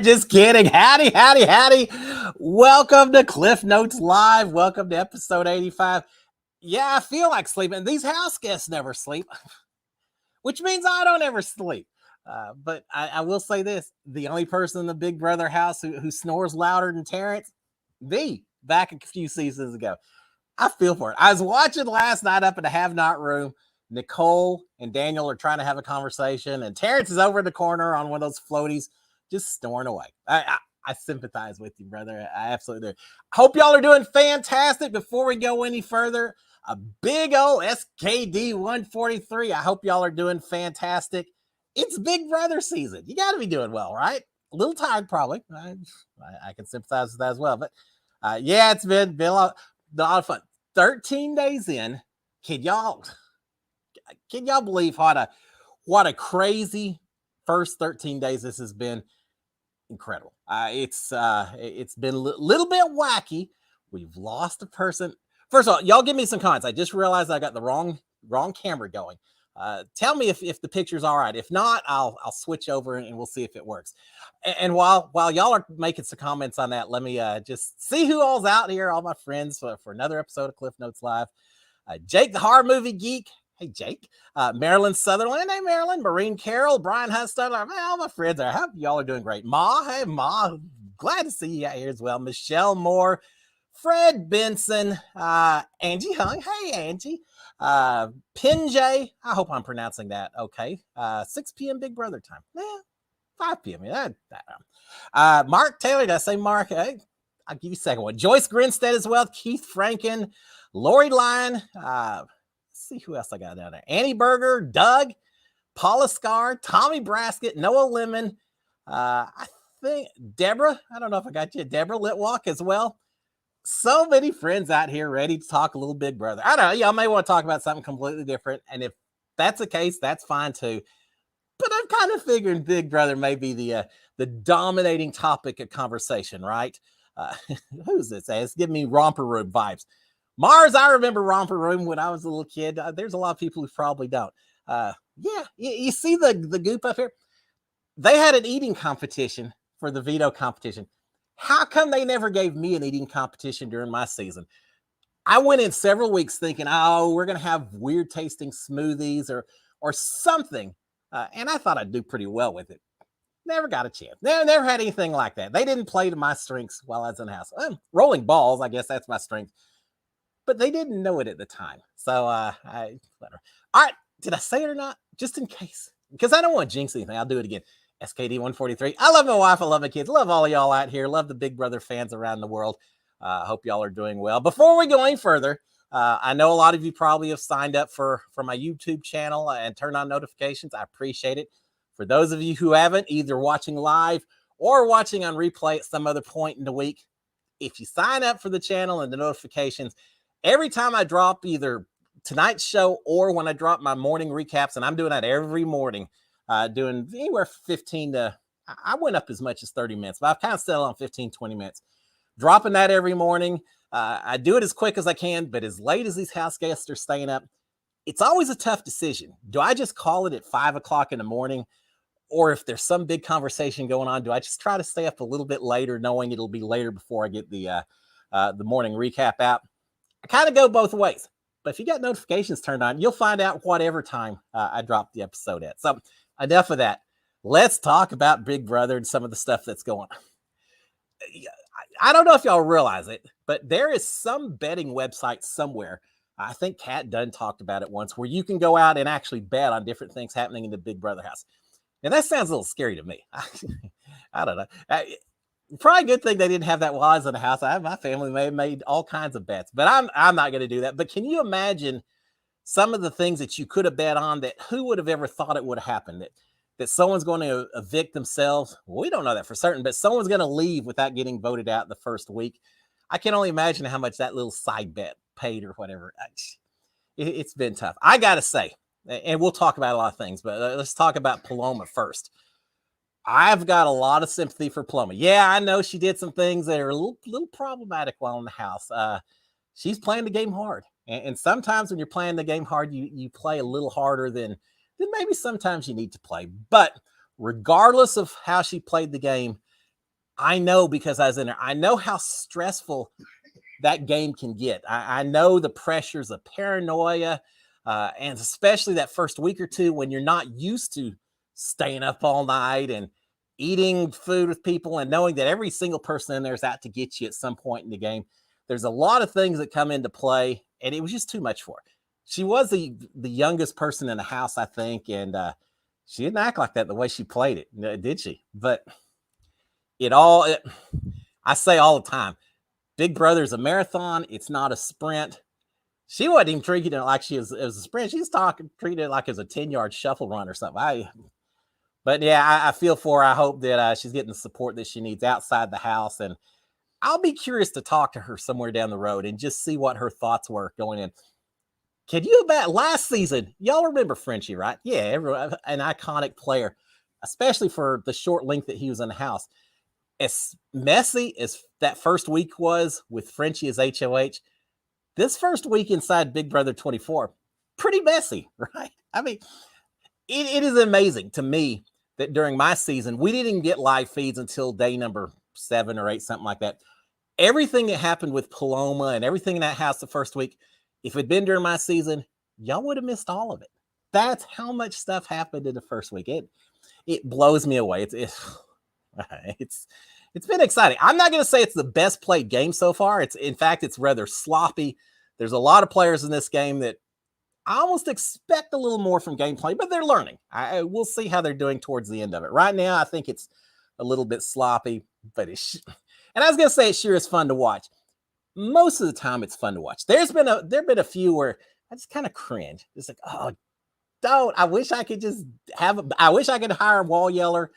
Just kidding. Howdy, howdy, howdy. Welcome to Cliff Notes Live. Welcome to episode 85. Yeah, I feel like sleeping. These house guests never sleep, which means I don't ever sleep. But I will say this. The only person in the Big Brother house who snores louder than Terrance, back a few seasons ago. I feel for it. I was watching last night up in the Have Not room. Nicole and Daniel are trying to have a conversation, and Terrance is over in the corner on one of those floaties, just snoring away. I sympathize with you, brother. I absolutely do. Hope y'all are doing fantastic. Before we go any further, a big old SKD 143. I hope y'all are doing fantastic. It's Big Brother season. You got to be doing well, right? A little tired, probably. I can sympathize with that as well. But yeah, it's been a lot of fun. 13 days in. Can y'all believe what a crazy first 13 days this has been? Incredible. It's been a little bit wacky. We've lost a person. First of all, y'all give me some comments. I just realized I got the wrong camera going. Tell me if the picture's all right. If not, I'll switch over and we'll see if it works. And while y'all are making some comments on that, let me just see who all's out here, all my friends for another episode of Cliff Notes Live. Jake the Horror Movie Geek. Hey, Jake. Marilyn Sutherland. Hey, Marilyn. Maureen Carroll. Brian Hustler. All my friends are. I hope y'all are doing great. Ma. Hey, Ma. Glad to see you out here as well. Michelle Moore. Fred Benson. Angie Hung. Hey, Angie. Pinjay. I hope I'm pronouncing that okay. 6 p.m. Big Brother time. 5 p.m. Mark Taylor. Did I say Mark? Hey, I'll give you a second one. Joyce Grinstead as well. Keith Franken. Lori Lyon. See who else I got down there. Annie Berger, Doug, Paula Scar, Tommy Braskett, Noah Lemon. I think Deborah. I don't know if I got you. Deborah Litwalk as well. So many friends out here ready to talk a little Big Brother. I don't know. Y'all may want to talk about something completely different. And if that's the case, that's fine too. But I'm kind of figuring Big Brother may be the dominating topic of conversation, right? Who's this? It's giving me Romper Room vibes. Mars, I remember Romper Room when I was a little kid. There's a lot of people who probably don't. Yeah, you see the goop up here? They had an eating competition for the veto competition. How come they never gave me an eating competition during my season? I went in several weeks thinking, oh, we're going to have weird tasting smoothies or something. And I thought I'd do pretty well with it. Never got a chance. Never had anything like that. They didn't play to my strengths while I was in the house. Rolling balls, I guess that's my strength. But they didn't know it at the time. So, whatever. All right. Did I say it or not? Just in case. Because I don't want to jinx anything. I'll do it again. SKD 143. I love my wife. I love my kids. Love all of y'all out here. Love the Big Brother fans around the world. Hope y'all are doing well. Before we go any further, I know a lot of you probably have signed up for my YouTube channel and turned on notifications. I appreciate it. For those of you who haven't, either watching live or watching on replay at some other point in the week, if you sign up for the channel and the notifications, every time I drop either tonight's show or when I drop my morning recaps, and I'm doing that every morning, doing anywhere 15 to, I went up as much as 30 minutes, but I've kind of settled on 15, 20 minutes. Dropping that every morning. I do it as quick as I can, but as late as these house guests are staying up, it's always a tough decision. Do I just call it at 5 o'clock in the morning? Or if there's some big conversation going on, do I just try to stay up a little bit later, knowing it'll be later before I get the morning recap out? I kind of go both ways, but if you got notifications turned on, you'll find out whatever time I drop the episode at. So enough of that. Let's talk about Big Brother and some of the stuff that's going on. I don't know if y'all realize it, but there is some betting website somewhere. I think Kat Dunn talked about it once, where you can go out and actually bet on different things happening in the Big Brother house. And that sounds a little scary to me. I don't know. Probably a good thing they didn't have that while I was in the house. My family may have made all kinds of bets, but I'm not going to do that. But can you imagine some of the things that you could have bet on that who would have ever thought it would have happened? That someone's going to evict themselves. Well, we don't know that for certain, but someone's going to leave without getting voted out the first week. I can only imagine how much that little side bet paid or whatever. It's been tough. I got to say, and we'll talk about a lot of things, but let's talk about Paloma first. I've got a lot of sympathy for Paloma. Yeah, I know she did some things that are a little problematic while in the house. She's playing the game hard. And sometimes when you're playing the game hard, you play a little harder than maybe sometimes you need to play. But regardless of how she played the game, I know because I was in there. I know how stressful that game can get. I know the pressures of paranoia, and especially that first week or two when you're not used to staying up all night and eating food with people and knowing that every single person in there is out to get you at some point in the game. There's a lot of things that come into play, and it was just too much for her. She was the youngest person in the house, I think, and she didn't act like that the way she played it, did she? But I say all the time, Big Brother's a marathon. It's not a sprint. She wasn't even treating it like it was a sprint. She's treating it like it was a 10-yard shuffle run or something. But yeah, I feel for her. I hope that she's getting the support that she needs outside the house. And I'll be curious to talk to her somewhere down the road and just see what her thoughts were going in. Can you bet last season? Y'all remember Frenchie, right? Yeah, everyone, an iconic player, especially for the short length that he was in the house. As messy as that first week was with Frenchie as HOH, this first week inside Big Brother 24, pretty messy, right? I mean, it is amazing to me that during my season, we didn't get live feeds until day number 7 or 8, something like that. Everything that happened with Paloma and everything in that house the first week, if it had been during my season, y'all would have missed all of it. That's how much stuff happened in the first week. It blows me away. It's been exciting. I'm not going to say it's the best played game so far. In fact, it's rather sloppy. There's a lot of players in this game that I almost expect a little more from gameplay, but they're learning. We'll see how they're doing towards the end of it. Right now, I think it's a little bit sloppy, but and I was going to say it sure is fun to watch. Most of the time, it's fun to watch. There've been a few where I just kind of cringe. It's like, oh, don't. I wish I could hire a wall yeller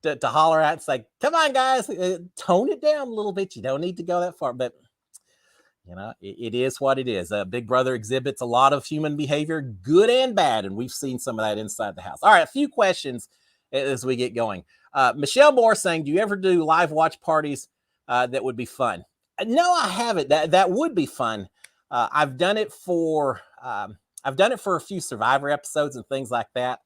to holler at. It's like, come on, guys, tone it down a little bit. You don't need to go that far, but it is what it is. Big Brother exhibits a lot of human behavior, good and bad, and we've seen some of that inside the house. All right, a few questions as we get going. Michelle Moore saying, do you ever do live watch parties that would be fun? No, I haven't. That would be fun. I've done it for a few Survivor episodes and things like that.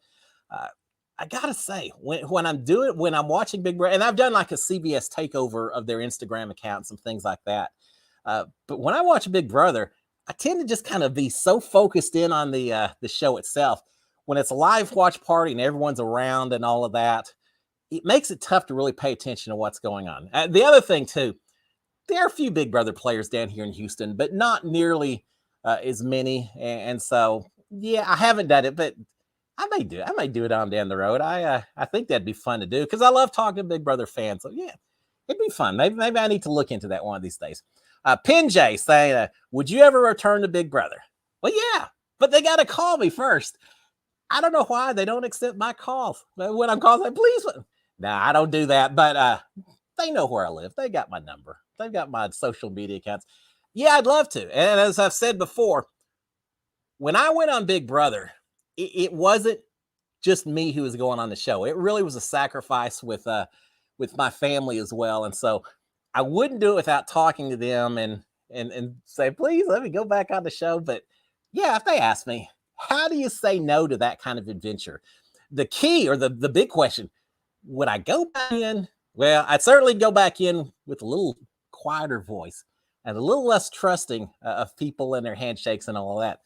I gotta say, when I'm watching Big Brother, and I've done like a CBS takeover of their Instagram accounts and things like that. But when I watch Big Brother, I tend to just kind of be so focused in on the show itself. When it's a live watch party and everyone's around and all of that, it makes it tough to really pay attention to what's going on. The other thing too, there are a few Big Brother players down here in Houston, but not nearly as many. And so, yeah, I haven't done it, but I may do it on down the road. I think that'd be fun to do because I love talking to Big Brother fans. So yeah, it'd be fun. Maybe I need to look into that one of these days. Pin J saying, would you ever return to Big Brother? Well, yeah, but they got to call me first. I don't know why they don't accept my calls. When I'm calling, like, please. No, I don't do that. But they know where I live. They got my number. They've got my social media accounts. Yeah, I'd love to. And as I've said before, when I went on Big Brother, it wasn't just me who was going on the show. It really was a sacrifice with my family as well. And so I wouldn't do it without talking to them and say, please let me go back on the show. But yeah, if they ask me, how do you say no to that kind of adventure? The key or the big question, would I go back in? Well, I'd certainly go back in with a little quieter voice and a little less trusting of people and their handshakes and all of that.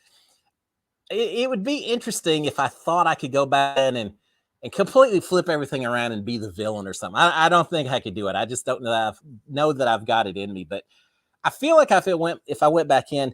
It would be interesting if I thought I could go back in and completely flip everything around and be the villain or something. I don't think I could do it. I just don't know that I've got it in me. But I feel like if I went back in,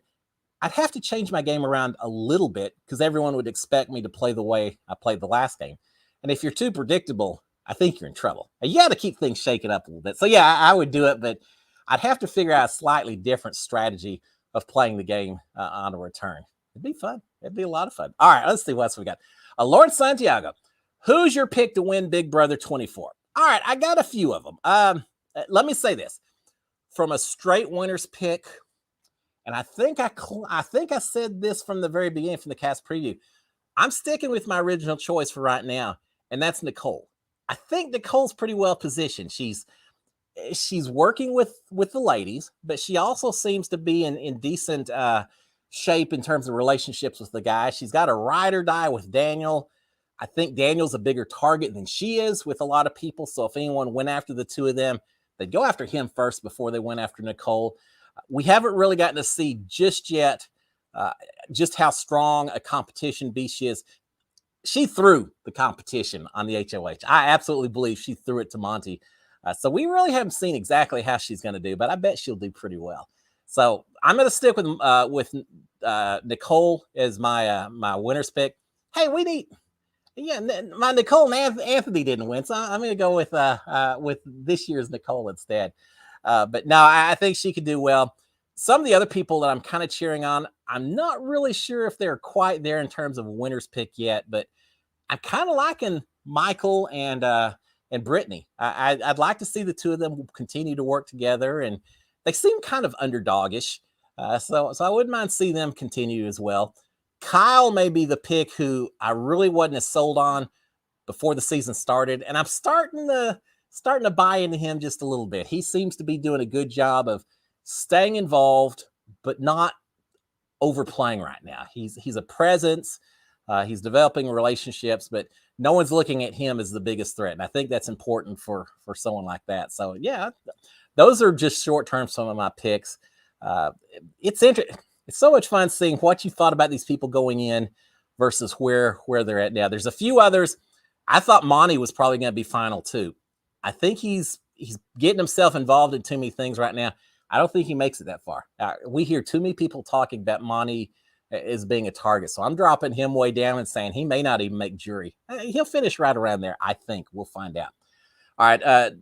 I'd have to change my game around a little bit because everyone would expect me to play the way I played the last game. And if you're too predictable, I think you're in trouble. You got to keep things shaken up a little bit. So yeah, I would do it, but I'd have to figure out a slightly different strategy of playing the game on a return. It'd be fun. It'd be a lot of fun. All right, let's see what else we got. Lord Santiago, who's your pick to win Big Brother 24? All right, I got a few of them. Let me say this. From a straight winner's pick, and I think I said this from the very beginning, from the cast preview, I'm sticking with my original choice for right now, and that's Nicole. I think Nicole's pretty well positioned. She's working with the ladies, but she also seems to be in decent shape in terms of relationships with the guys. She's got a ride or die with Daniel. I think Daniel's a bigger target than she is with a lot of people. So if anyone went after the two of them, they'd go after him first before they went after Nicole. We haven't really gotten to see just yet just how strong a competition beast she is. She threw the competition on the HOH. I absolutely believe she threw it to Monte. So we really haven't seen exactly how she's going to do, but I bet she'll do pretty well. So I'm going to stick with Nicole as my winner's pick. Hey, we need, my Nicole and Anthony didn't win, so I'm going to go with this year's Nicole instead. But no, I think she could do well. Some of the other people that I'm kind of cheering on, I'm not really sure if they're quite there in terms of a winner's pick yet, but I'm kind of liking Michael and Brittany. I'd like to see the two of them continue to work together, and they seem kind of underdogish. So I wouldn't mind seeing them continue as well. Kyle may be the pick who I really wasn't as sold on before the season started, and I'm starting to buy into him just a little bit. He seems to be doing a good job of staying involved, but not overplaying right now. He's a presence. He's developing relationships, but no one's looking at him as the biggest threat. And I think that's important for someone like that. So yeah, those are just short-term, some of my picks. It's interesting. It's so much fun seeing what you thought about these people going in versus where they're at now. There's a few others. I thought Monte was probably going to be final too. I think he's getting himself involved in too many things right now. I don't think he makes it that far. We hear too many people talking about Monte as being a target. So I'm dropping him way down and saying he may not even make jury. He'll finish right around there, I think. We'll find out. All right.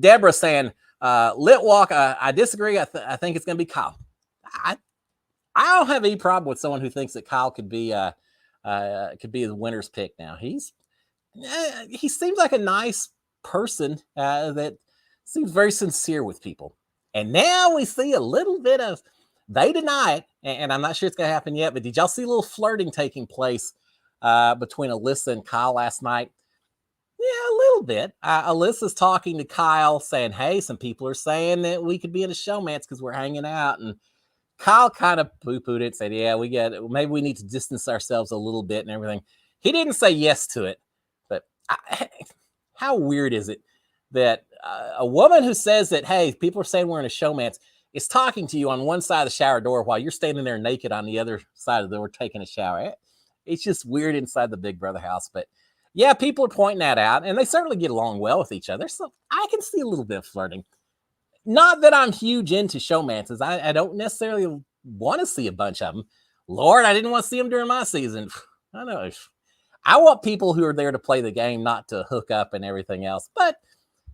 Deborah saying, Lit Walk, I disagree. I think it's going to be Kyle. I don't have any problem with someone who thinks that Kyle could be the winner's pick now. He seems like a nice person that seems very sincere with people. And now we see a little bit of, they deny it, and I'm not sure it's going to happen yet, but did y'all see a little flirting taking place between Alyssa and Kyle last night? Yeah, a little bit. Alyssa's talking to Kyle saying, hey, some people are saying that we could be in a showmance because we're hanging out. And Kyle kind of poo-pooed it, said, yeah, maybe we need to distance ourselves a little bit and everything. He didn't say yes to it, but how weird is it that a woman who says that, hey, people are saying we're in a showmance is talking to you on one side of the shower door while you're standing there naked on the other side of the door taking a shower. It's just weird inside the Big Brother house. But yeah, people are pointing that out, and they certainly get along well with each other. So I can see a little bit of flirting. Not that I'm huge into showmances. I don't necessarily want to see a bunch of them. Lord, I didn't want to see them during my season. I know. I want people who are there to play the game, not to hook up and everything else. But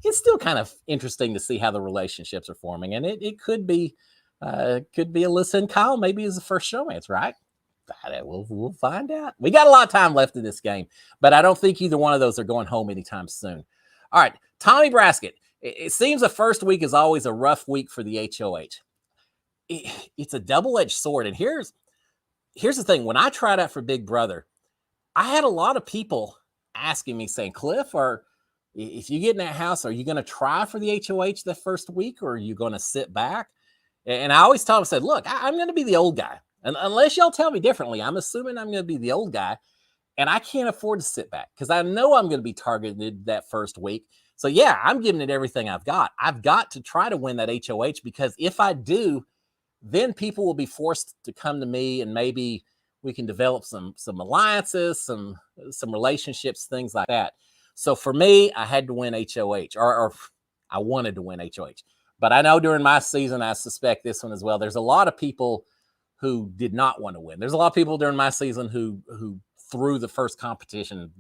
it's still kind of interesting to see how the relationships are forming. And it could be Alyssa and Kyle maybe is the first showmance, right? We'll find out. We got a lot of time left in this game, but I don't think either one of those are going home anytime soon. All right, Tommy Braskett. It seems the first week is always a rough week for the HOH. It's a double-edged sword. And here's the thing. When I tried out for Big Brother, I had a lot of people asking me, saying, Cliff, if you get in that house, are you going to try for the HOH the first week, or are you going to sit back? And I always tell them, I said, look, I'm going to be the old guy. And unless y'all tell me differently, I'm assuming I'm going to be the old guy. And I can't afford to sit back because I know I'm going to be targeted that first week. So, yeah, I'm giving it everything I've got. I've got to try to win that HOH, because if I do, then people will be forced to come to me, and maybe we can develop some alliances, some relationships, things like that. So for me, I had to win HOH, or I wanted to win HOH. But I know during my season, I suspect this one as well, there's a lot of people who did not want to win. There's a lot of people during my season who threw the first competition.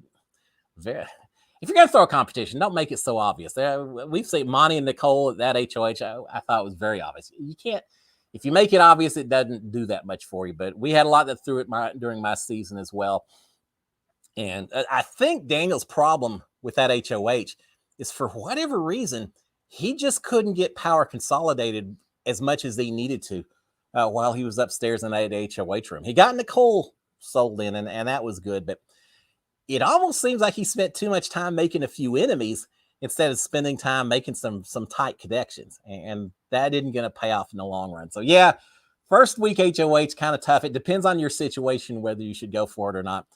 If you're going to throw a competition, don't make it so obvious. We've seen Monte and Nicole at that HOH. I thought it was very obvious. You can't, if you make it obvious, it doesn't do that much for you. But we had a lot that threw it during my season as well. And I think Daniel's problem with that HOH is, for whatever reason, he just couldn't get power consolidated as much as he needed to while he was upstairs in that HOH room. He got Nicole sold in, and that was good. But it almost seems like he spent too much time making a few enemies instead of spending time making some tight connections. And that isn't going to pay off in the long run. So, yeah, first week HOH, kind of tough. It depends on your situation whether you should go for it or not.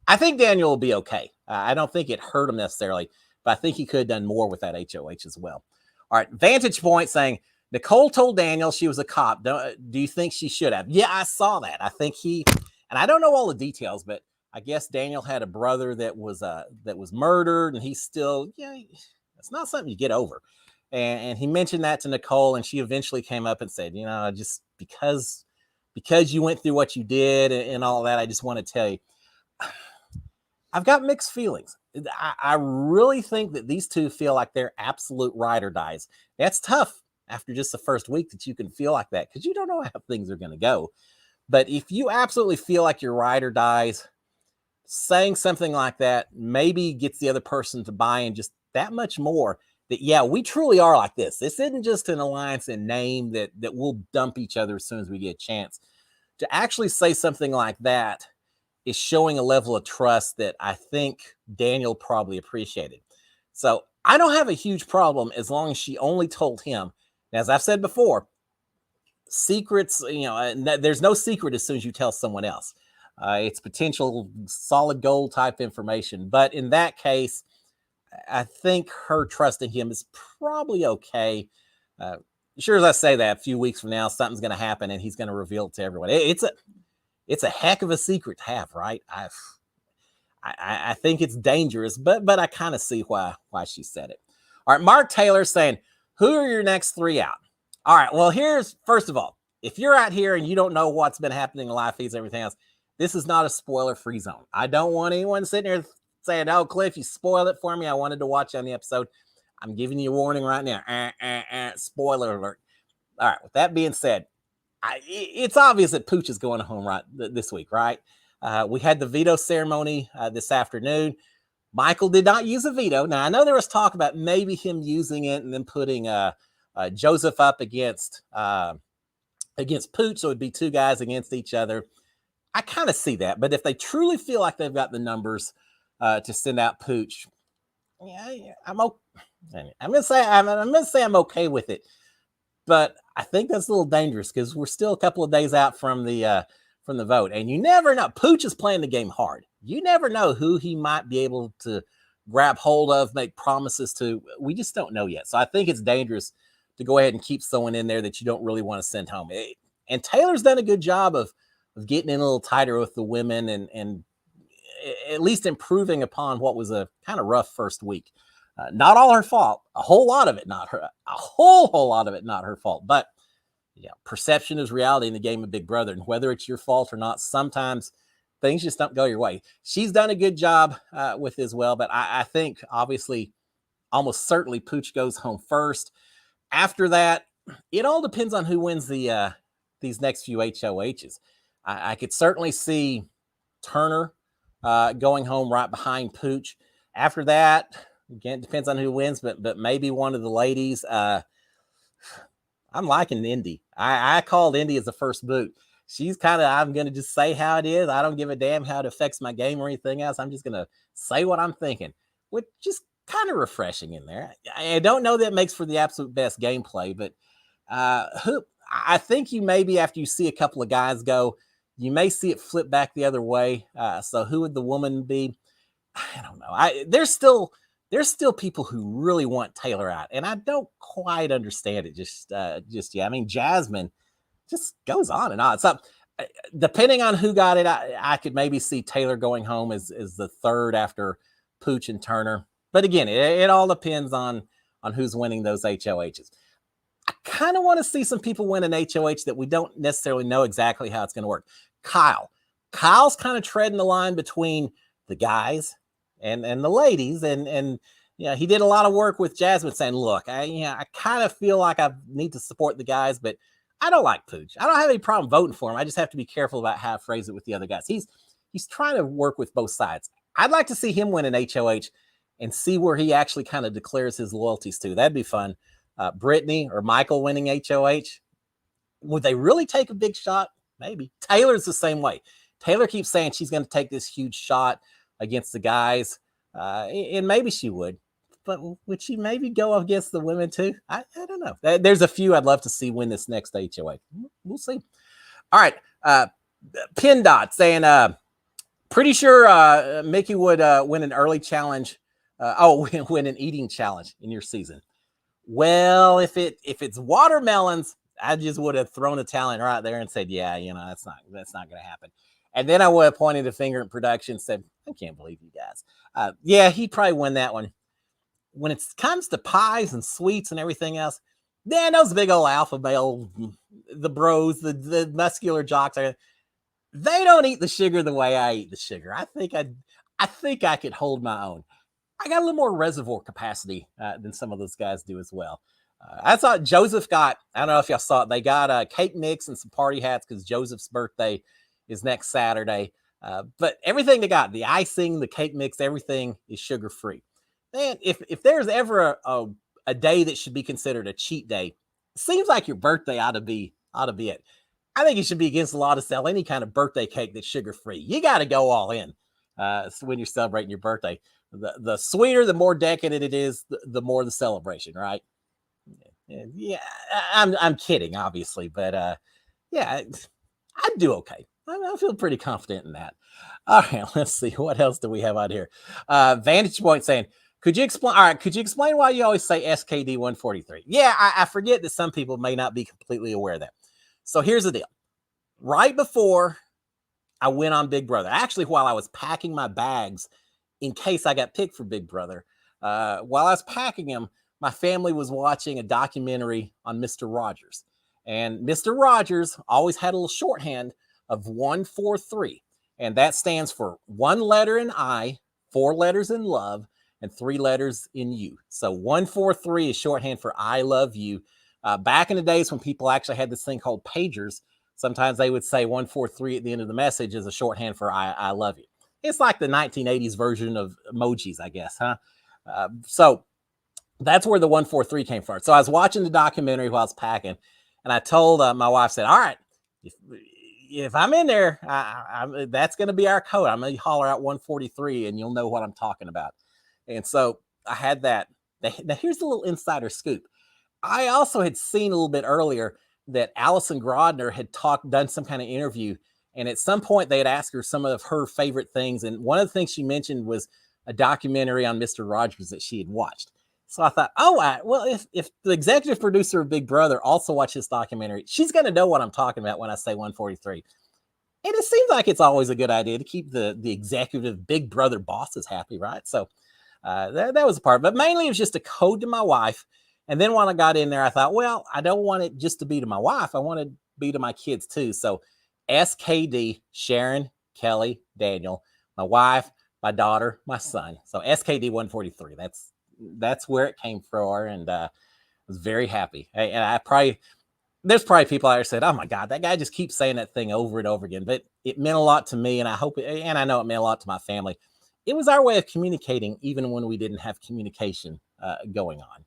I think Daniel will be okay. I don't think it hurt him necessarily, but I think he could have done more with that HOH as well. All right, Vantage Point saying, Nicole told Daniel she was a cop. Do you think she should have? Yeah, I saw that. I think and I don't know all the details, but I guess Daniel had a brother that was murdered, and he's still, it's not something you get over. And he mentioned that to Nicole, and she eventually came up and said, just because you went through what you did and all that, I just want to tell you, I've got mixed feelings. I really think that these two feel like they're absolute ride or dies. That's tough after just the first week that you can feel like that, because you don't know how things are going to go. But if you absolutely feel like your ride or dies, saying something like that maybe gets the other person to buy in just that much more, that, yeah, we truly are like this. This isn't just an alliance in name that we'll dump each other as soon as we get a chance. To actually say something like that is showing a level of trust that I think Daniel probably appreciated. So I don't have a huge problem as long as she only told him. As I've said before, secrets, there's no secret as soon as you tell someone else. It's potential solid gold type information. But in that case, I think her trusting him is probably okay. Sure, as I say that, a few weeks from now, something's going to happen and he's going to reveal it to everyone. It's a heck of a secret to have, right? I think it's dangerous, but I kind of see why she said it. All right, Mark Taylor saying, who are your next three out? All right, well, first of all, if you're out here and you don't know what's been happening in live feeds, everything else, this is not a spoiler-free zone. I don't want anyone sitting here saying, oh, Cliff, you spoiled it for me. I wanted to watch on the episode. I'm giving you a warning right now. Spoiler alert. All right, with that being said, it's obvious that Pooch is going home this week, right? We had the veto ceremony this afternoon. Michael did not use a veto. Now, I know there was talk about maybe him using it and then putting Joseph up against Pooch, so it'd be two guys against each other. I kind of see that, but if they truly feel like they've got the numbers to send out Pooch, I'm okay. I'm gonna say I'm okay with it, but I think that's a little dangerous because we're still a couple of days out from the vote, and you never know. Pooch is playing the game hard. You never know who he might be able to grab hold of, make promises to. We just don't know yet. So I think it's dangerous to go ahead and keep someone in there that you don't really want to send home. And Taylor's done a good job of getting in a little tighter with the women and at least improving upon what was a kind of rough first week. Not all her fault. A whole lot of it not her. A whole lot of it not her fault. But perception is reality in the game of Big Brother, and whether it's your fault or not, sometimes things just don't go your way. She's done a good job with as well, but I think obviously, almost certainly, Pooch goes home first. After that, it all depends on who wins these next few HOHs. I could certainly see Turner going home right behind Pooch. After that, again, it depends on who wins, but maybe one of the ladies. I'm liking Indy. I called Indy as the first boot. She's kind of, I'm going to just say how it is. I don't give a damn how it affects my game or anything else. I'm just going to say what I'm thinking, which is kind of refreshing in there. I don't know that makes for the absolute best gameplay, but I think you maybe, after you see a couple of guys go, you may see it flip back the other way. So who would the woman be? I don't know. There's still people who really want Taylor out, and I don't quite understand it just yet. I mean, Jasmine just goes on and on. So depending on who got it, I could maybe see Taylor going home as the third after Pooch and Turner. But again, it all depends on who's winning those HOHs. I kind of want to see some people win an HOH that we don't necessarily know exactly how it's going to work. Kyle's kind of treading the line between the guys and the ladies, and he did a lot of work with Jasmine saying, look, I kind of feel like I need to support the guys, but I don't like Pooch. I don't have any problem voting for him. I just have to be careful about how I phrase it with the other guys. He's trying to work with both sides. I'd like to see him win an HOH and see where he actually kind of declares his loyalties to. That'd be fun. Brittany or Michael winning HOH. Would they really take a big shot? Maybe. Taylor's the same way. Taylor keeps saying she's going to take this huge shot against the guys, and maybe she would. But would she maybe go against the women too? I don't know. There's a few I'd love to see win this next HOH. We'll see. All right. Pin Dot saying, pretty sure Mickey would win an early challenge. Win an eating challenge in your season. Well, if it's watermelons, I just would have thrown a talent right there and said, yeah, that's not going to happen. And then I would have pointed a finger at production and said, I can't believe you guys. Yeah, he'd probably win that one. When it comes to pies and sweets and everything else, then those big old alpha male, the bros, the muscular jocks, they don't eat the sugar the way I eat the sugar. I think I could hold my own. I got a little more reservoir capacity than some of those guys do as well. I thought Joseph got, I don't know if y'all saw it, they got a cake mix and some party hats because Joseph's birthday is next Saturday. But everything they got, the icing, the cake mix, everything is sugar free. Man, if there's ever a day that should be considered a cheat day, it seems like your birthday ought to be it. I think it should be against the law to sell any kind of birthday cake that's sugar free. You got to go all in when you're celebrating your birthday. The sweeter, the more decadent it is, the more the celebration, right? Yeah, I'm kidding, obviously, but yeah, I'd do okay. I feel pretty confident in that. All right, let's see what else do we have out here. Vantage Point saying, could you explain? All right, could you explain why you always say SKD 143? Yeah, I forget that some people may not be completely aware of that. So here's the deal. Right before I went on Big Brother, actually, while I was packing my bags in case I got picked for Big Brother, while I was packing them, my family was watching a documentary on Mr. Rogers. And Mr. Rogers always had a little shorthand of 143. And that stands for 1 letter in I, 4 letters in love, and 3 letters in you. So 143 is shorthand for I love you. Back in the days when people actually had this thing called pagers, sometimes they would say 143 at the end of the message as a shorthand for I love you. It's like the 1980s version of emojis, I guess, huh? So that's where the 143 came from. So I was watching the documentary while I was packing, and I told my wife, said, all right, if I'm in there, that's going to be our code. I'm going to holler out 143, and you'll know what I'm talking about. And so I had that. Now, here's a little insider scoop. I also had seen a little bit earlier that Allison Grodner had done some kind of interview, and at some point they had asked her some of her favorite things. And one of the things she mentioned was a documentary on Mr. Rogers that she had watched. So I thought, well, if the executive producer of Big Brother also watched this documentary, she's going to know what I'm talking about when I say 143. And it seems like it's always a good idea to keep the executive Big Brother bosses happy, right? So that was a part. But mainly it was just a code to my wife. And then when I got in there, I thought, well, I don't want it just to be to my wife. I want it to be to my kids too. So SKD, Sharon, Kelly, Daniel, my wife, my daughter, my son. So SKD 143. That's where it came from, and I was very happy. And there's probably people out there said, "Oh my God, that guy just keeps saying that thing over and over again." But it meant a lot to me, and I know it meant a lot to my family. It was our way of communicating, even when we didn't have communication going on.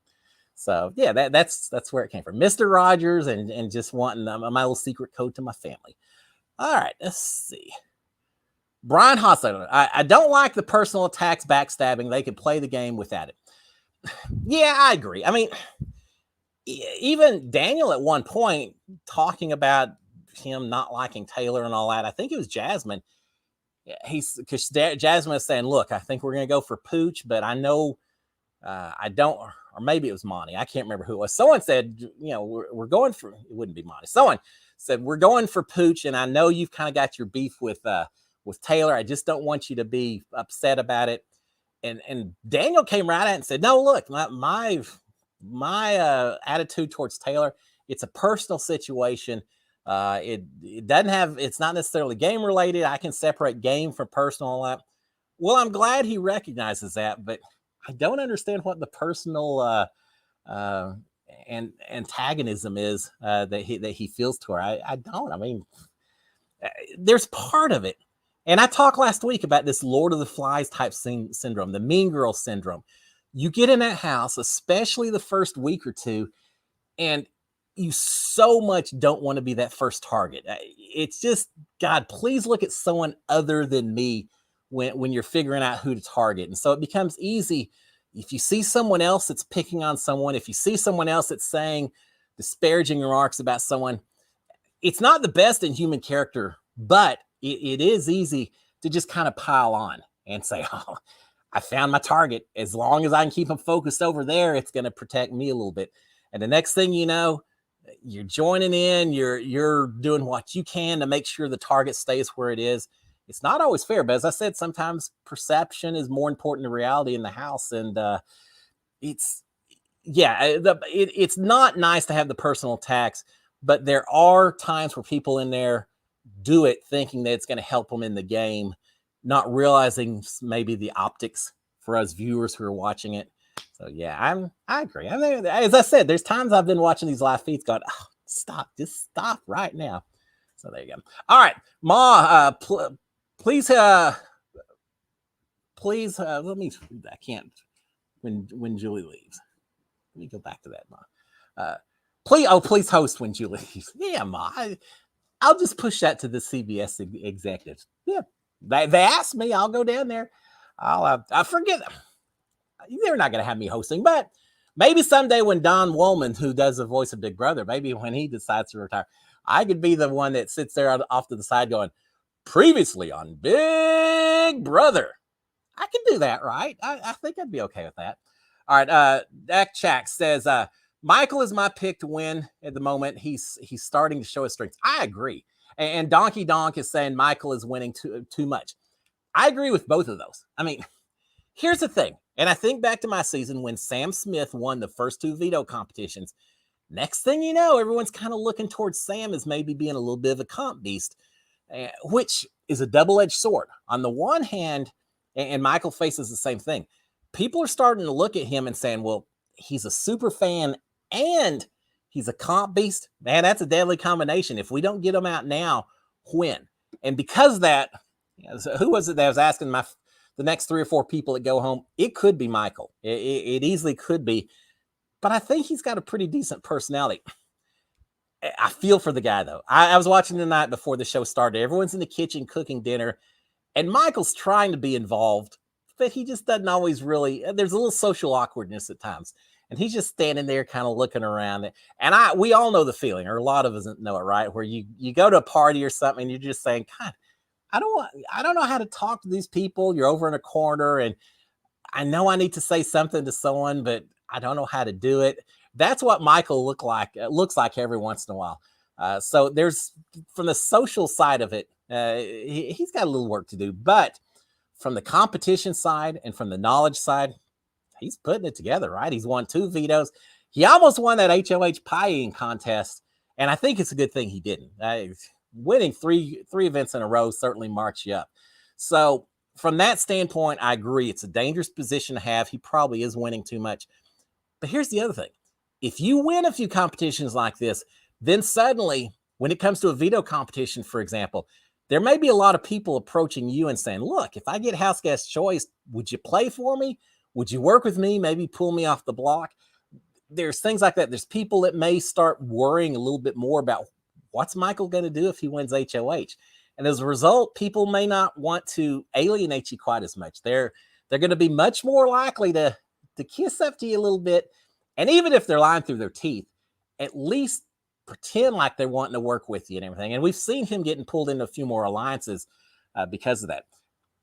So yeah, that's where it came from, Mr. Rogers, and just wanting my little secret code to my family. All right, let's see. Brian Hosler, I don't like the personal attacks, backstabbing. They could play the game without it. Yeah, I agree. I mean, even Daniel at one point talking about him not liking Taylor and all that. I think it was Jasmine. Because Jasmine is saying, look, I think we're going to go for Pooch, but I know I don't, or maybe it was Monte. I can't remember who it was. Someone said, we're going for, it wouldn't be Monte. Someone said, we're going for Pooch, and I know you've kind of got your beef with Taylor. I just don't want you to be upset about it. And Daniel came right at it and said, no, look, my attitude towards Taylor, it's a personal situation. It doesn't have, it's not necessarily game related. I can separate game from personal. Well, I'm glad he recognizes that, but I don't understand what the personal and antagonism is that he feels to her. I don't. I mean, there's part of it. And I talked last week about this Lord of the Flies type syndrome, the Mean Girl syndrome. You get in that house, especially the first week or two, and you so much don't want to be that first target. It's just, God, please look at someone other than me when you're figuring out who to target. And so it becomes easy. If you see someone else that's picking on someone, if you see someone else that's saying disparaging remarks about someone, it's not the best in human character, but it is easy to just kind of pile on and say, oh, I found my target. As long as I can keep them focused over there, it's going to protect me a little bit. And the next thing you know, you're joining in, you're doing what you can to make sure the target stays where it is. It's not always fair, but as I said, sometimes perception is more important than reality in the house. And it's it's not nice to have the personal attacks, but there are times where people in there do it thinking that it's going to help them in the game, not realizing maybe the optics for us viewers who are watching it. So yeah, I agree. I mean, as I said, there's times I've been watching these live feeds going, oh, just stop right now. So there you go. All right, Ma, please, let me. I can't when Julie leaves. Let me go back to that, Ma. Please host when Julie leaves. Yeah, Ma. I'll just push that to the CBS executives. Yeah, they asked me. I'll go down there. I forget. They're not going to have me hosting, but maybe someday when Don Woolman, who does the voice of Big Brother, maybe when he decides to retire, I could be the one that sits there off to the side going, previously on Big Brother. I can do that, right? I think I'd be okay with that. All right. Dak Chak says, Michael is my pick to win at the moment. He's starting to show his strengths. I agree. And Donkey Donk is saying Michael is winning too much. I agree with both of those. I mean, here's the thing. And I think back to my season when Sam Smith won the first 2 veto competitions. Next thing you know, everyone's kind of looking towards Sam as maybe being a little bit of a comp beast, which is a double-edged sword. On the one hand, and Michael faces the same thing, people are starting to look at him and saying, well, he's a super fan and he's a comp beast. Man, that's a deadly combination. If we don't get him out now, when? And because of that, who was it that was asking the next 3 or 4 people that go home? It could be Michael. It easily could be. But I think he's got a pretty decent personality. I feel for the guy, though. I was watching the night before the show started. Everyone's in the kitchen cooking dinner, and Michael's trying to be involved, but he just doesn't always really. There's a little social awkwardness at times. And he's just standing there kind of looking around. And we all know the feeling, or a lot of us know it, right? Where you go to a party or something and you're just saying, God, I don't know how to talk to these people. You're over in a corner and I know I need to say something to someone, but I don't know how to do it. That's what Michael looks like every once in a while. So there's, from the social side of it, he's got a little work to do. But from the competition side and from the knowledge side, he's putting it together, right? He's won 2 vetoes. He almost won that HOH pie eating contest, and I think it's a good thing he didn't. Winning three events in a row certainly marks you up. So from that standpoint, I agree. It's a dangerous position to have. He probably is winning too much. But here's the other thing. If you win a few competitions like this, then suddenly, when it comes to a veto competition, for example, there may be a lot of people approaching you and saying, look, if I get house guest choice, would you play for me? Would you work with me? Maybe pull me off the block? There's things like that. There's people that may start worrying a little bit more about what's Michael going to do if he wins HOH. And as a result, people may not want to alienate you quite as much. They're going to be much more likely to kiss up to you a little bit. And even if they're lying through their teeth, at least pretend like they're wanting to work with you and everything. And we've seen him getting pulled into a few more alliances because of that.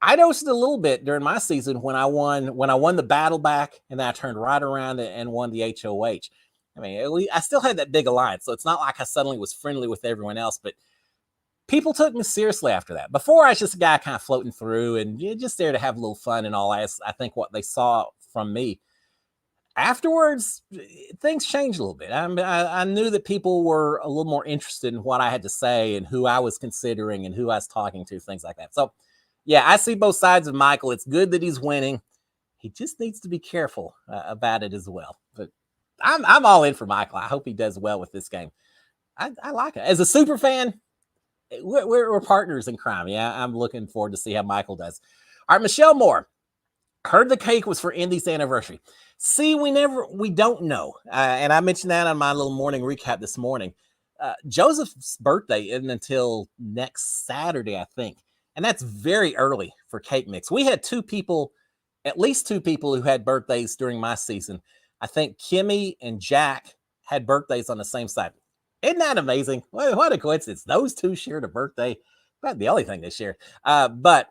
I noticed a little bit during my season when I won the battle back and then I turned right around and won the HOH. I mean, I still had that big alliance, so it's not like I suddenly was friendly with everyone else, but people took me seriously after that. Before, I was just a guy kind of floating through and just there to have a little fun and all. I think what they saw from me. Afterwards, things changed a little bit. I knew that people were a little more interested in what I had to say and who I was considering and who I was talking to, things like that. So, yeah, I see both sides of Michael. It's good that he's winning. He just needs to be careful about it as well. But I'm all in for Michael. I hope he does well with this game. I like it. As a super fan, we're partners in crime. Yeah, I'm looking forward to see how Michael does. All right, Michelle Moore. Heard the cake was for Indy's anniversary. See, we don't know. And I mentioned that on my little morning recap this morning. Joseph's birthday isn't until next Saturday, I think. And that's very early for cake mix. We had at least two people who had birthdays during my season. I think Kimmy and Jack had birthdays on the same side. Isn't that amazing? What a coincidence. Those two shared a birthday. About the only thing they shared. But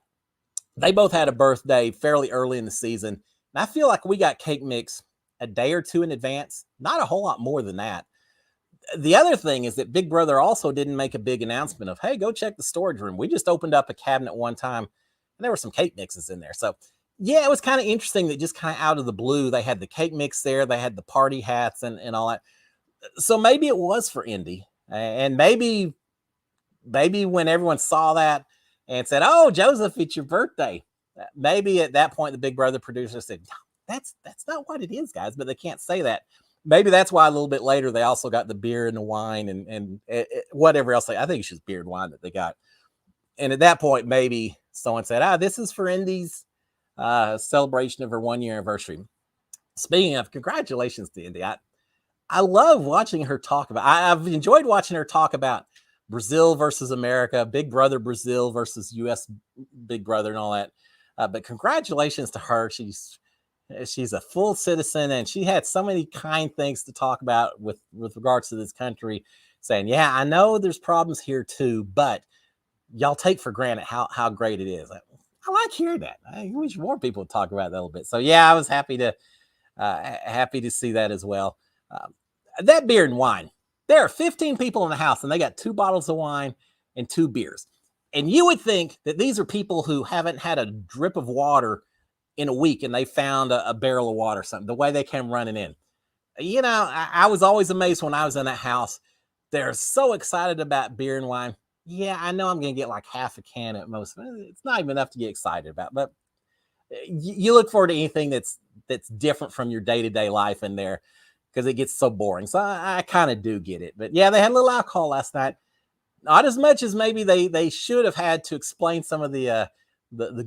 They both had a birthday fairly early in the season. And I feel like we got cake mix a day or two in advance, not a whole lot more than that. The other thing is that Big Brother also didn't make a big announcement of, hey, go check the storage room. We just opened up a cabinet one time and there were some cake mixes in there. So, yeah, it was kind of interesting that just kind of out of the blue, they had the cake mix there. They had the party hats and all that. So maybe it was for Indy. And maybe when everyone saw that and said, oh, Joseph, it's your birthday. Maybe at that point, the Big Brother producer said, that's not what it is, guys, but they can't say that. Maybe that's why a little bit later they also got the beer and the wine and whatever else. I think it's just beer and wine that they got. And at that point, maybe someone said, this is for Indy's celebration of her 1 year anniversary. Speaking of, congratulations to Indy. I love watching her talk about, I've enjoyed watching her talk about Brazil versus America, Big Brother Brazil versus US Big Brother and all that. But congratulations to her. She's a full citizen, and she had so many kind things to talk about with regards to this country, saying, yeah, I know there's problems here too, but y'all take for granted how great it is. I like hearing that. I wish more people would talk about that a little bit. So yeah, I was happy to see that as well. That beer and wine. There are 15 people in the house, and they got 2 bottles of wine and 2 beers. And you would think that these are people who haven't had a drip of water in a week, and they found a barrel of water or something, the way they came running in. You know, I was always amazed when I was in that house. They're so excited about beer and wine. Yeah, I know I'm going to get like half a can at most. It's not even enough to get excited about, but you look forward to anything that's different from your day-to-day life in there because it gets so boring. So I kind of do get it. But yeah, they had a little alcohol last night. Not as much as maybe they should have had to explain some of the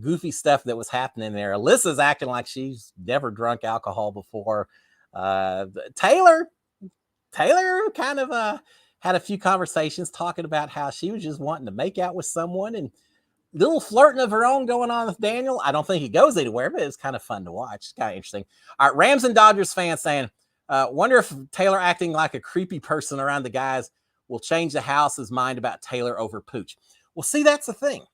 goofy stuff that was happening there. Alyssa's acting like she's never drunk alcohol before. Taylor kind of had a few conversations talking about how she was just wanting to make out with someone, and little flirting of her own going on with Daniel. I don't think it goes anywhere, but it's kind of fun to watch. It's kind of interesting. All right, Rams and Dodgers fans saying, wonder if Taylor acting like a creepy person around the guys will change the house's mind about Taylor over Pooch. Well, see, that's the thing.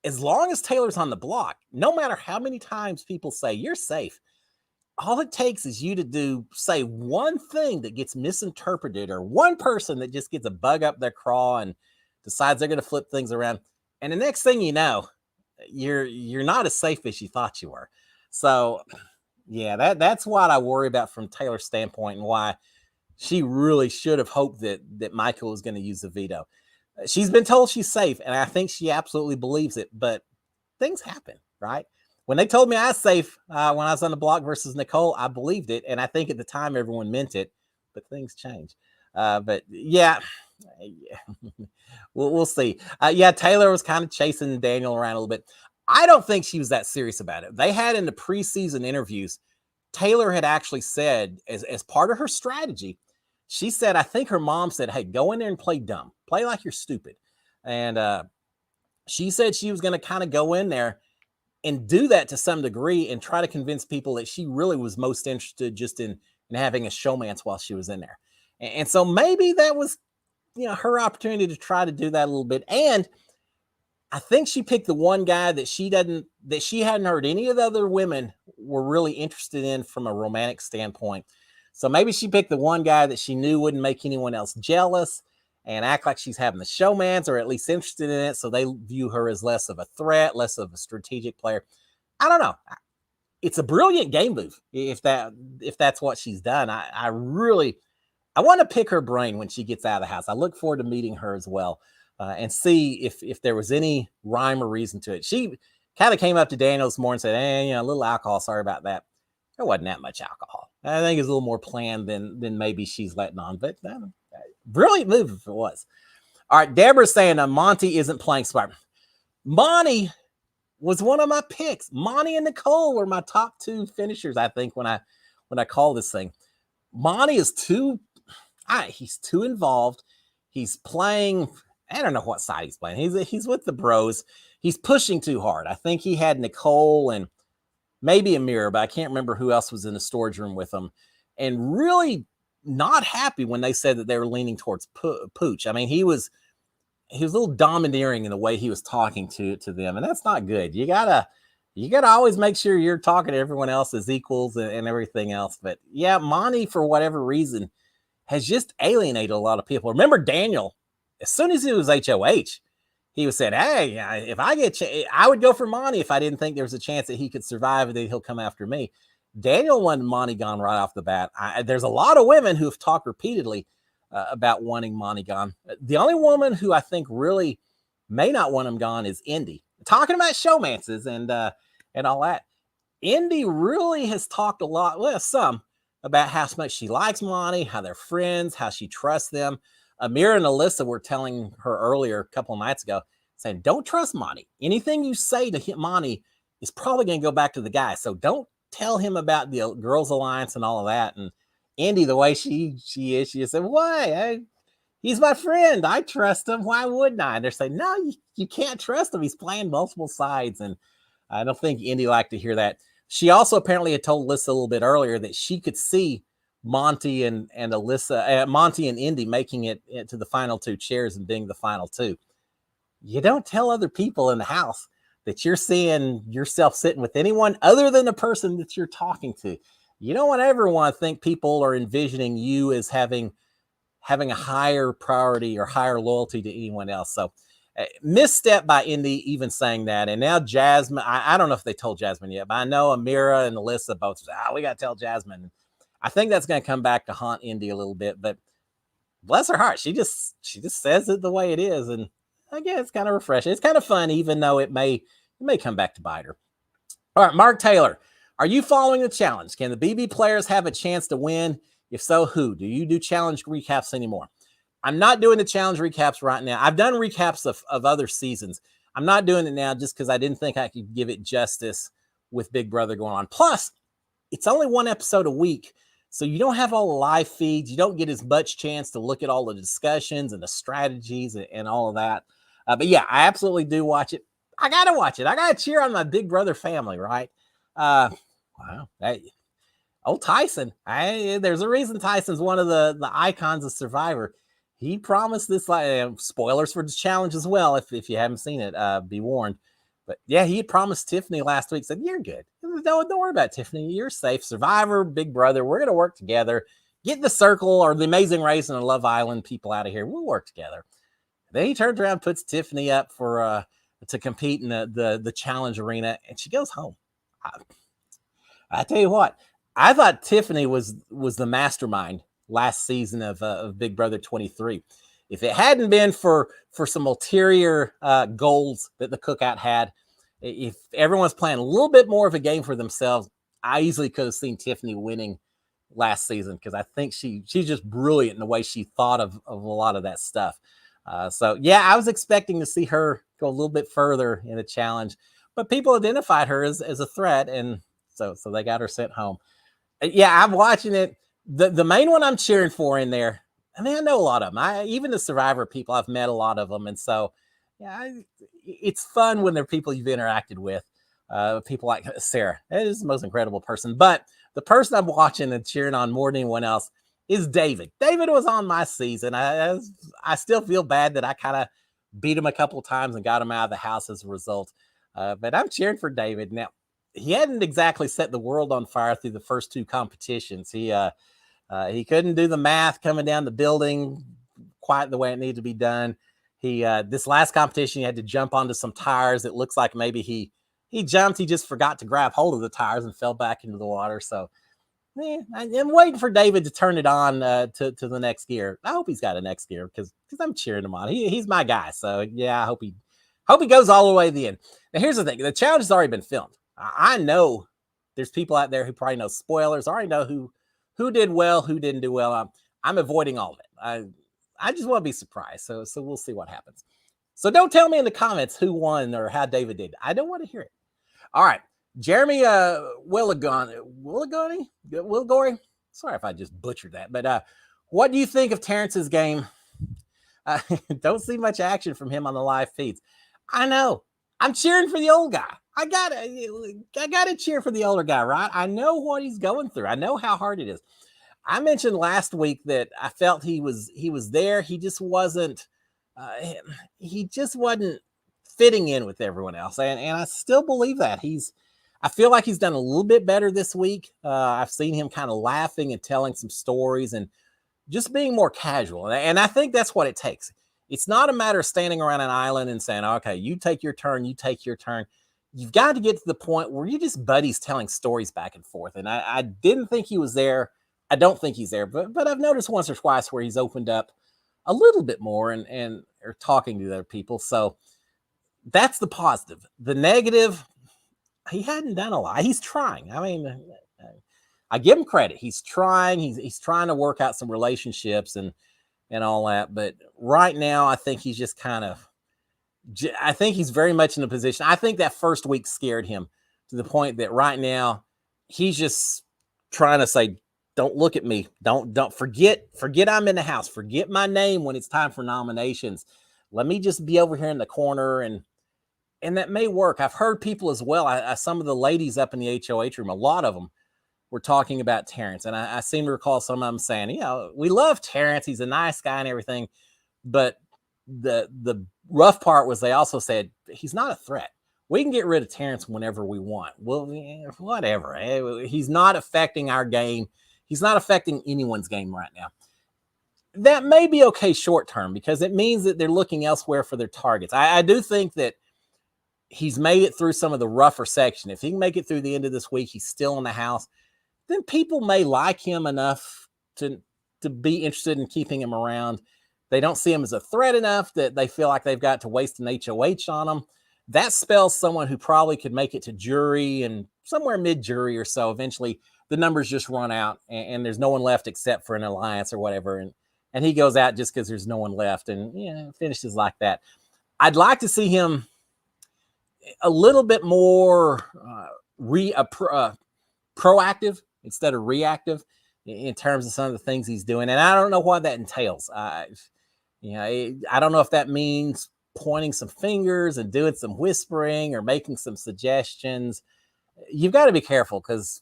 As long as Taylor's on the block, no matter how many times people say you're safe, all it takes is you to say one thing that gets misinterpreted, or one person that just gets a bug up their craw and decides they're going to flip things around. And the next thing you know, you're not as safe as you thought you were. So yeah, that's what I worry about from Taylor's standpoint, and why she really should have hoped that Michael was going to use the veto. She's been told she's safe, and I think she absolutely believes it, but things happen, right? When they told me I was safe when I was on the block versus Nicole, I believed it, and I think at the time everyone meant it, but things change. But yeah, we'll see. Yeah, Taylor was kind of chasing Daniel around a little bit. I don't think she was that serious about it. They had in the preseason interviews, Taylor had actually said, as part of her strategy, she said, I think her mom said, hey, go in there and play dumb. Play like you're stupid. And she said she was going to kind of go in there and do that to some degree and try to convince people that she really was most interested just in having a showmance while she was in there. And so maybe that was, her opportunity to try to do that a little bit. And I think she picked the one guy that she hadn't heard any of the other women were really interested in from a romantic standpoint. So maybe she picked the one guy that she knew wouldn't make anyone else jealous and act like she's having the showmance, or at least interested in it. So they view her as less of a threat, less of a strategic player. I don't know. It's a brilliant game move if that's what she's done. I want to pick her brain when she gets out of the house. I look forward to meeting her as well and see if there was any rhyme or reason to it. She kind of came up to Daniel this morning and said, hey, a little alcohol. Sorry about that. There wasn't that much alcohol. I think it's a little more planned than maybe she's letting on, but brilliant move if it was. All right, Deborah's saying Monte isn't playing smart. Monte was one of my picks. Monte and Nicole were my top 2 finishers, I think, when I call this thing. Monte is he's too involved. He's playing, I don't know what side he's playing. He's with the bros. He's pushing too hard. I think he had Nicole and maybe Amira, but I can't remember who else was in the storage room with him, and really not happy when they said that they were leaning towards Pooch. I mean, he was a little domineering in the way he was talking to them, and that's not good. You gotta You got to always make sure you're talking to everyone else as equals and everything else. But yeah, Monte, for whatever reason, has just alienated a lot of people. Remember Daniel, as soon as he was HOH, he was saying, hey, if I get, I would go for Monte if I didn't think there was a chance that he could survive and that he'll come after me. Daniel wanted Monte gone right off the bat. There's a lot of women who have talked repeatedly about wanting Monte gone. The only woman who I think really may not want him gone is Indy. Talking about showmances and all that. Indy really has talked a lot, well, some, about how much she likes Monte, how they're friends, how she trusts them. Amira and Alyssa were telling her earlier, a couple of nights ago, saying, don't trust Monte. Anything you say to Monte is probably going to go back to the guy. So don't tell him about the Girls Alliance and all of that. And Indy, the way she is, she said, why? He's my friend. I trust him. Why wouldn't I? And they're saying, no, you can't trust him. He's playing multiple sides. And I don't think Indy liked to hear that. She also apparently had told Alyssa a little bit earlier that she could see Monte and Alyssa, Monte and Indy making it to the final two chairs and being the final two. You don't tell other people in the house that you're seeing yourself sitting with anyone other than the person that you're talking to. You don't want everyone to think people are envisioning you as having a higher priority or higher loyalty to anyone else. So misstep by Indy even saying that. And now Jasmine, I don't know if they told Jasmine yet, but I know Amira and Alyssa both said, we got to tell Jasmine. I think that's going to come back to haunt Indy a little bit, but bless her heart. She just says it the way it is. And again, it's kind of refreshing. It's kind of fun, even though it may come back to bite her. All right, Mark Taylor, are you following the challenge? Can the BB players have a chance to win? If so, who? Do you do challenge recaps anymore? I'm not doing the challenge recaps right now. I've done recaps of other seasons. I'm not doing it now just because I didn't think I could give it justice with Big Brother going on. Plus, it's only one episode a week, so you don't have all the live feeds. You don't get as much chance to look at all the discussions and the strategies and all of that. But yeah, I absolutely do watch it. I got to watch it. I got to cheer on my Big Brother family, right? Wow. Tyson. There's a reason Tyson's one of the icons of Survivor. He promised this, spoilers for the challenge as well. If you haven't seen it, be warned. But yeah, he had promised Tiffany last week, said, you're good. Don't worry about Tiffany. You're safe. Survivor, Big Brother, we're going to work together. Get the Circle or the Amazing Race and the Love Island people out of here. We'll work together. Then he turns around, puts Tiffany up for to compete in the challenge arena, and she goes home. I tell you what, I thought Tiffany was the mastermind last season of Big Brother 23. If it hadn't been for some ulterior goals that the cookout had, if everyone's playing a little bit more of a game for themselves, I easily could have seen Tiffany winning last season because I think she's just brilliant in the way she thought of a lot of that stuff. So yeah, I was expecting to see her go a little bit further in the challenge, but people identified her as a threat, and so they got her sent home. Yeah, I'm watching it. The main one I'm cheering for in there, I mean, I know a lot of them. Even the Survivor people, I've met a lot of them. And so, yeah, it's fun when they're people you've interacted with. People like Sarah. That is the most incredible person. But the person I'm watching and cheering on more than anyone else is David. David was on my season. I still feel bad that I kind of beat him a couple of times and got him out of the house as a result. But I'm cheering for David. Now, he hadn't exactly set the world on fire through the first two competitions. He couldn't do the math coming down the building quite the way it needed to be done. He this last competition, he had to jump onto some tires. It looks like maybe he jumped. He just forgot to grab hold of the tires and fell back into the water. So I'm waiting for David to turn it on to the next gear. I hope he's got a next gear because I'm cheering him on. He's my guy. So yeah, I hope he goes all the way to the end. Now here's the thing: the challenge has already been filmed. I know there's people out there who probably know spoilers. I already know who did well, who didn't do well. I'm avoiding all of it. I just want to be surprised. So we'll see what happens. So don't tell me in the comments who won or how David did. I don't want to hear it. All right. Jeremy Willigoni. Sorry if I just butchered that. But what do you think of Terrance's game? Don't see much action from him on the live feeds. I know. I'm cheering for the old guy. I gotta cheer for the older guy, right? I know what he's going through. I know how hard it is. I mentioned last week that I felt he was there. He just wasn't fitting in with everyone else. And I still believe that. He's I feel like he's done a little bit better this week. I've seen him kind of laughing and telling some stories and just being more casual. And I think that's what it takes. It's not a matter of standing around an island and saying, okay, you take your turn, you take your turn. You've got to get to the point where you're just buddies telling stories back and forth. And I didn't think he was there. I don't think he's there, but I've noticed once or twice where he's opened up a little bit more and are talking to other people. So that's the positive. The negative, he hadn't done a lot. He's trying. I mean, I give him credit. He's trying. He's trying to work out some relationships and all that. But right now, I think he's just kind of. I think he's very much in a position. I think that first week scared him to the point that right now he's just trying to say, "Don't look at me. Don't forget I'm in the house. Forget my name when it's time for nominations. Let me just be over here in the corner and that may work." I've heard people as well. Some of the ladies up in the HOH room, a lot of them were talking about Terrance. And I seem to recall some of them saying, we love Terrance. He's a nice guy and everything. But the rough part was they also said, he's not a threat. We can get rid of Terrance whenever we want. Well, whatever. He's not affecting our game. He's not affecting anyone's game right now. That may be okay short term because it means that they're looking elsewhere for their targets. I do think that he's made it through some of the rougher section. If he can make it through the end of this week, he's still in the house, then people may like him enough to be interested in keeping him around. They don't see him as a threat enough that they feel like they've got to waste an HOH on him. That spells someone who probably could make it to jury and somewhere mid-jury or so. Eventually, the numbers just run out and there's no one left except for an alliance or whatever. And he goes out just because there's no one left and finishes like that. I'd like to see him a little bit more proactive instead of reactive in terms of some of the things he's doing. And I don't know what that entails. I don't know if that means pointing some fingers and doing some whispering or making some suggestions. You've got to be careful because,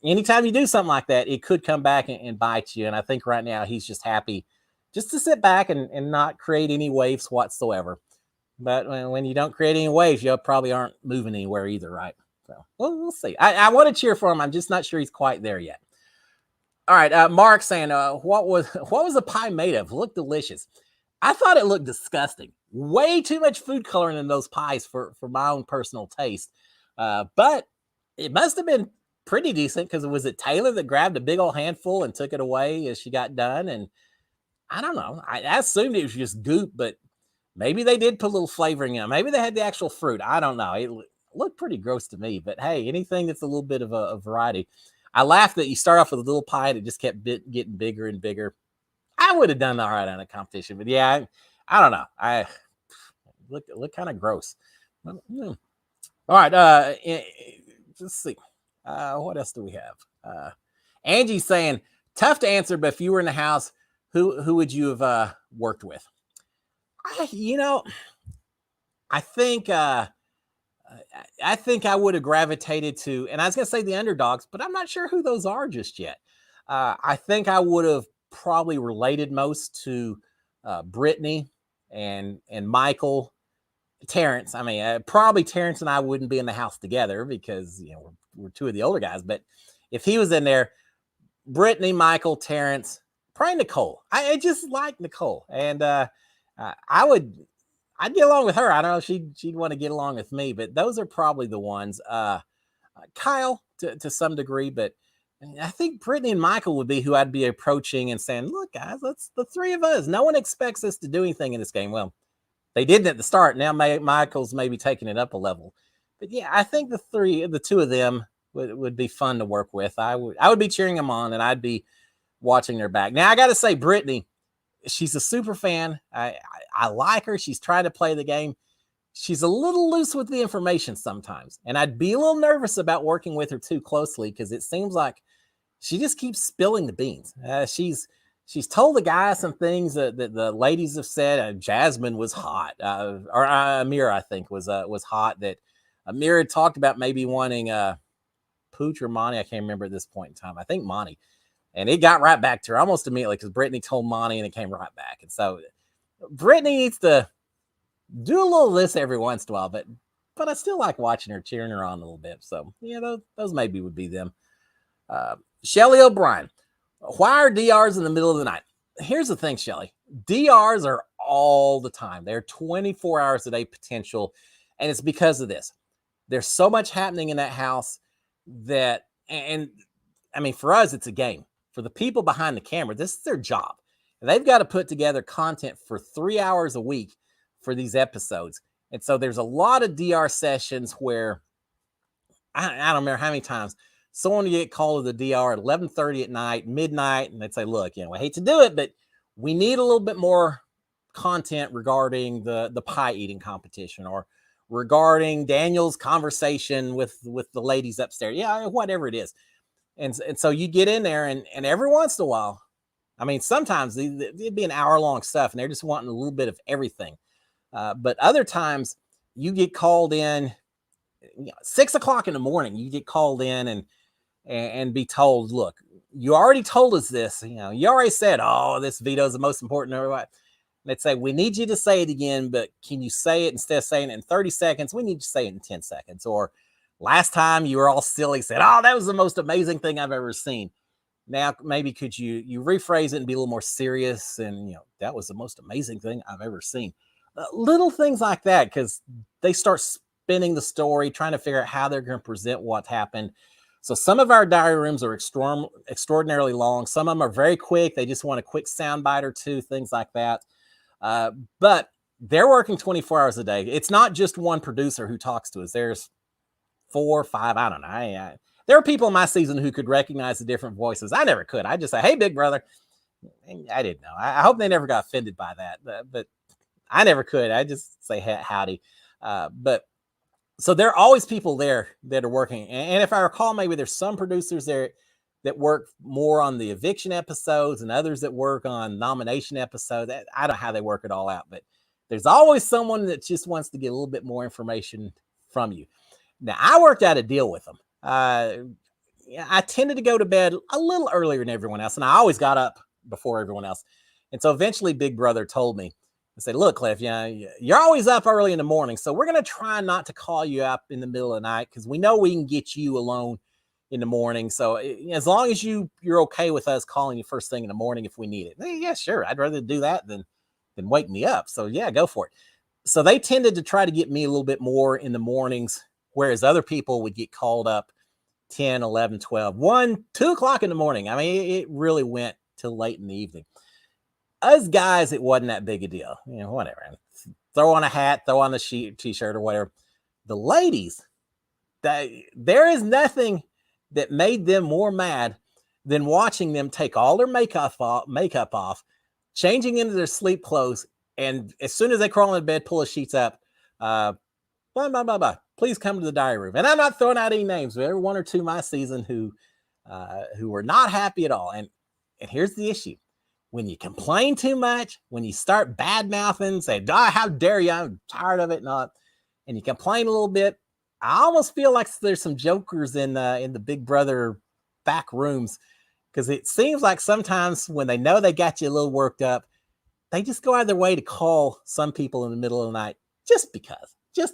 anytime you do something like that, it could come back and bite you. And I think right now he's just happy just to sit back and not create any waves whatsoever. But when you don't create any waves, you probably aren't moving anywhere either, right? So we'll see. I want to cheer for him. I'm just not sure he's quite there yet. All right, Mark saying, what was the pie made of? Looked delicious. I thought it looked disgusting. Way too much food coloring in those pies for my own personal taste. But it must have been pretty decent because was it Taylor that grabbed a big old handful and took it away as she got done? And I don't know. I assumed it was just goop, but maybe they did put a little flavoring in it. Maybe they had the actual fruit. I don't know. It looked pretty gross to me, but hey, anything that's a little bit of a variety. I laughed that you start off with a little pie and it just kept getting bigger and bigger. I would have done all right on a competition, but yeah, I don't know. I look kind of gross. All right. Let's see. What else do we have? Angie's saying, tough to answer, but if you were in the house, who would you have worked with? I think I would have gravitated to, and I was going to say the underdogs, but I'm not sure who those are just yet. I think I would have probably related most to Brittany and Michael, Terrance. I mean, probably Terrance and I wouldn't be in the house together because we're two of the older guys. But if he was in there, Brittany, Michael, Terrance, probably Nicole. I just like Nicole, and I'd get along with her. I don't know if she'd want to get along with me, but those are probably the ones. Kyle to some degree, but I think Brittany and Michael would be who I'd be approaching and saying, look, guys, let's the three of us. No one expects us to do anything in this game. Well, they didn't at the start. Now Michael's maybe taking it up a level. But yeah, I think the two of them would be fun to work with. I would be cheering them on and I'd be watching their back. Now I got to say, Brittany, she's a super fan. I like her. She's trying to play the game. She's a little loose with the information sometimes. And I'd be a little nervous about working with her too closely because it seems like she just keeps spilling the beans. She's told the guys some things that the ladies have said. Jasmine was hot, or Amira, I think, was hot. That Amira had talked about maybe wanting Pooch or Monte. I can't remember at this point in time. I think Monte. And it got right back to her almost immediately because Brittany told Monte and it came right back. And so Brittany needs to do a little of this every once in a while, but but I still like watching her, cheering her on a little bit. So yeah, those maybe would be them. Shelly O'Brien, why are DRs in the middle of the night? Here's the thing, Shelly. DRs are all the time. They're 24 hours a day potential, and it's because of this. There's so much happening in that house that, and I mean, for us, it's a game. For the people behind the camera, this is their job. They've got to put together content for 3 hours a week for these episodes. And so there's a lot of DR sessions where I don't remember how many times someone would get called to the DR at 11:30 at night, midnight, and they'd say, look, I hate to do it, but we need a little bit more content regarding the pie eating competition, or regarding Daniel's conversation with the ladies upstairs. Yeah, whatever it is. And so you get in there, and every once in a while, I mean, sometimes it'd be an hour-long stuff, and they're just wanting a little bit of everything. But other times, you get called in, 6 o'clock in the morning, you get called in and be told, look, you already told us this. You already said, oh, this veto is the most important. Or what? They'd say, we need you to say it again, but can you say it instead of saying it in 30 seconds? We need you to say it in 10 seconds. Or last time you were all silly, said, oh, that was the most amazing thing I've ever seen. Now, maybe could you rephrase it and be a little more serious? And, that was the most amazing thing I've ever seen. Little things like that, because they start spinning the story, trying to figure out how they're going to present what happened. So some of our diary rooms are extraordinarily long. Some of them are very quick. They just want a quick soundbite or two, things like that. But they're working 24 hours a day. It's not just one producer who talks to us. There's 4 or 5. I don't know. There are people in my season who could recognize the different voices. I never could. I just say, hey, big brother. I didn't know. I hope they never got offended by that. But I never could. I just say howdy. But so there are always people there that are working. And if I recall, maybe there's some producers there that work more on the eviction episodes and others that work on nomination episodes. I don't know how they work it all out, but there's always someone that just wants to get a little bit more information from you. Now, I worked out a deal with them. I tended to go to bed a little earlier than everyone else, and I always got up before everyone else. And so eventually Big Brother told me, I said, look, Cliff, you're always up early in the morning, so we're going to try not to call you up in the middle of the night, because we know we can get you alone in the morning. So as long as you're okay with us calling you first thing in the morning if we need it. Yeah, sure. I'd rather do that than wake me up. So yeah, go for it. So they tended to try to get me a little bit more in the mornings, whereas other people would get called up 10, 11, 12, 1, 2 o'clock in the morning. I mean, it really went till late in the evening. Us guys, it wasn't that big a deal. Whatever. Throw on a hat, throw on the t-shirt or whatever. The ladies, there is nothing that made them more mad than watching them take all their makeup off, changing into their sleep clothes, and as soon as they crawl into bed, pull the sheets up. Blah, blah, blah, blah. Please come to the diary room. And I'm not throwing out any names, but there were 1 or 2 my season who were not happy at all. And here's the issue. When you complain too much, when you start bad mouthing, say, how dare you, I'm tired of it, and you complain a little bit, I almost feel like there's some jokers in the Big Brother back rooms, because it seems like sometimes when they know they got you a little worked up, they just go out of their way to call some people in the middle of the night just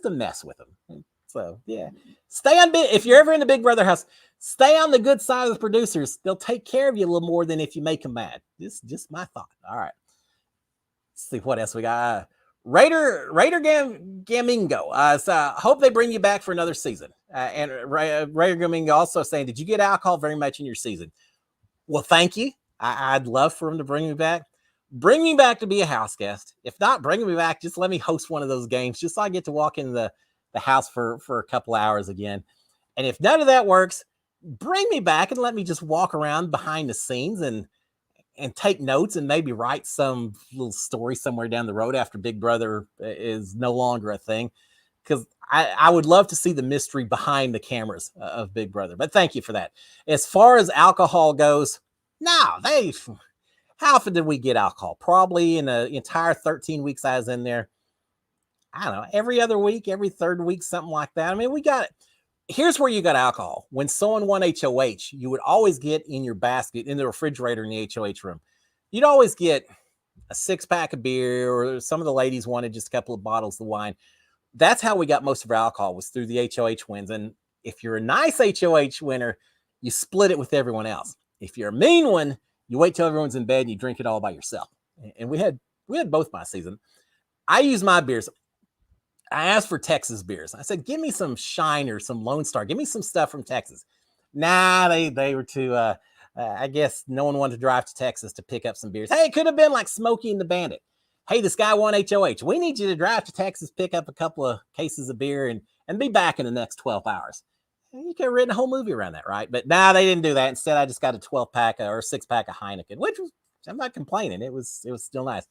to mess with them. So yeah, if you're ever in the Big Brother house, stay on the good side of the producers. They'll take care of you a little more than if you make them mad. This is just my thought. All right. Let's see what else we got. Raider Gamingo. So hope they bring you back for another season. And Raider Gamingo also saying, did you get alcohol very much in your season? Well, thank you. I'd love for him to bring me back. Bring me back to be a house guest. If not, bring me back. Just let me host one of those games, just so I get to walk in the house for a couple hours again. And if none of that works, bring me back and let me just walk around behind the scenes and take notes and maybe write some little story somewhere down the road after Big Brother is no longer a thing. Because I would love to see the mystery behind the cameras of Big Brother. But thank you for that. As far as alcohol goes, how often did we get alcohol? Probably in the entire 13 weeks I was in there, I don't know, every other week, every third week, something like that. I mean, here's where you got alcohol. When someone won HOH, you would always get in your basket, in the refrigerator in the HOH room, you'd always get a 6-pack of beer, or some of the ladies wanted just a couple of bottles of wine. That's how we got most of our alcohol, was through the HOH wins. And if you're a nice HOH winner, you split it with everyone else. If you're a mean one, you wait till everyone's in bed and you drink it all by yourself. And we had both my season. I use my beers. I asked for Texas beers. I said, give me some Shine or some Lone Star. Give me some stuff from Texas. Nah, they were too, I guess no one wanted to drive to Texas to pick up some beers. Hey, it could have been like Smokey and the Bandit. Hey, this guy won HOH. We need you to drive to Texas, pick up a couple of cases of beer and be back in the next 12 hours. You could have written a whole movie around that, right? But nah, they didn't do that. Instead, I just got a 12-pack or a 6-pack of Heineken, which was, I'm not complaining. It was still nice.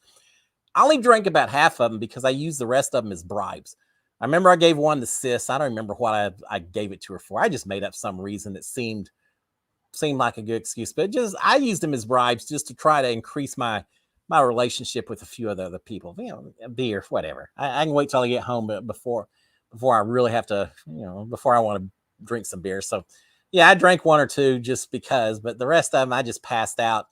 I only drank about half of them because I used the rest of them as bribes. I remember I gave one to Sis. I don't remember what I gave it to her for. I just made up some reason that seemed like a good excuse, but just I used them as bribes just to try to increase my relationship with a few other people. Beer, whatever. I can wait till I get home, but before I really have to, before I want to drink some beer. So, yeah, I drank one or two just because, but the rest of them I just passed out.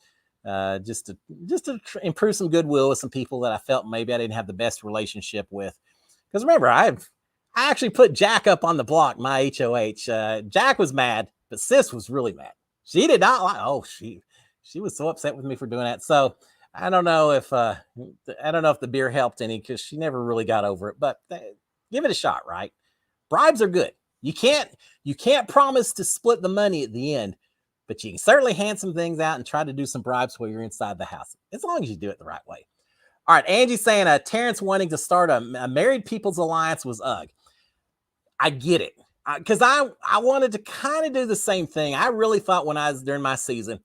Just to improve some goodwill with some people that I felt maybe I didn't have the best relationship with. Because remember, I actually put Jack up on the block, my HOH. Jack was mad, but Sis was really mad. She did not like. Oh, she was so upset with me for doing that. So I don't know if the beer helped any, because she never really got over it. But give it a shot, right? Bribes are good. You can't promise to split the money at the end, but you can certainly hand some things out and try to do some bribes while you're inside the house, as long as you do it the right way. All right, Angie's saying Terrance wanting to start a married people's alliance was ugh. I get it, because I wanted to kind of do the same thing. I really thought when I was during my season,